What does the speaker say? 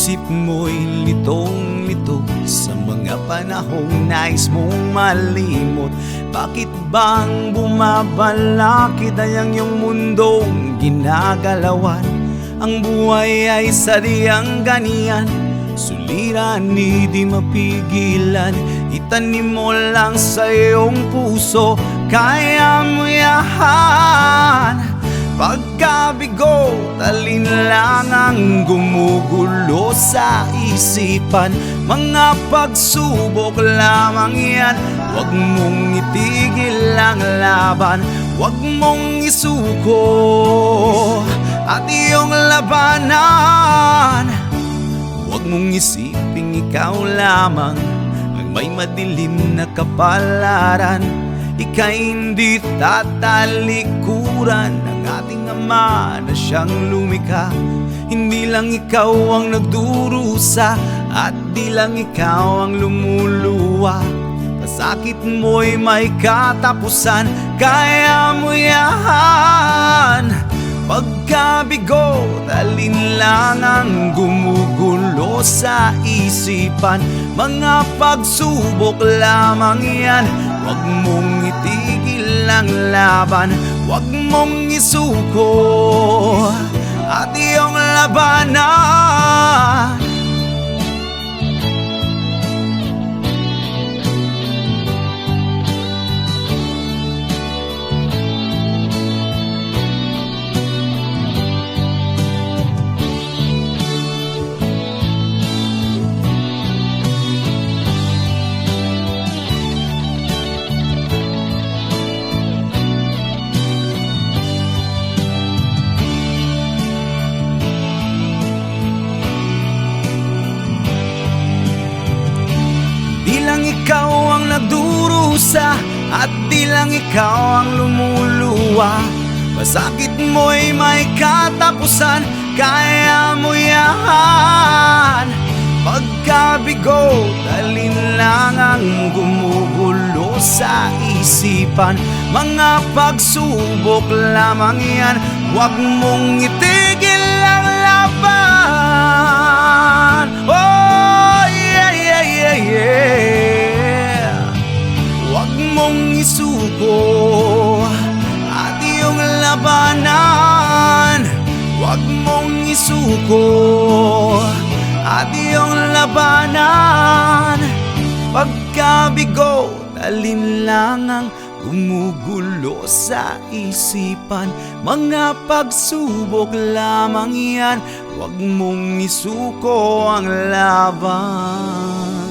isip mo'y litong-lito sa mga panahong nais mong malimot. Bakit bang bumabalakid ang iyong mundong ginagalawan? Ang buhay ay sadyang ganiyan, suliran di mapigilan. Itanim mo lang sa iyong puso, kaya mo yan. Pagkabigo, talin lang ang gumugulo sa isipan. Mga pagsubok lamang yan, huwag mong itigil ang laban. Huwag mong isuko at iyong labanan. Huwag mong isiping ikaw lamang ang may madilim na kapalaran. Ika'y hindi tatalikuran ng ating Ama na siyang lumikha. Hindi lang ikaw ang nagdurusa at di lang ikaw ang lumuluwa. Pasakit mo'y may katapusan, kaya mo yan. Pagkabigo, talin lang ang gumugulo sa isipan. Mga pagsubok lamang yan, huwag mong itigil ang laban. Huwag mong isuko at iyong labanan. Di lang ikaw ang nagdurusa at di lang ikaw ang lumuluwa. Masakit mo'y may katapusan, kaya mo yan. Pagkabigo, talin lang ang gumugulo sa isipan. Mga pagsubok lamang yan, huwag mong itigil ang laban. Oh, yeah, yeah, yeah, yeah. Huwag mong isuko at iyong labanan. Huwag mong isuko at iyong labanan. Pagkabigo, talin lang ang gumugulo sa isipan. Mga pagsubok lamang yan, huwag mong isuko ang laban.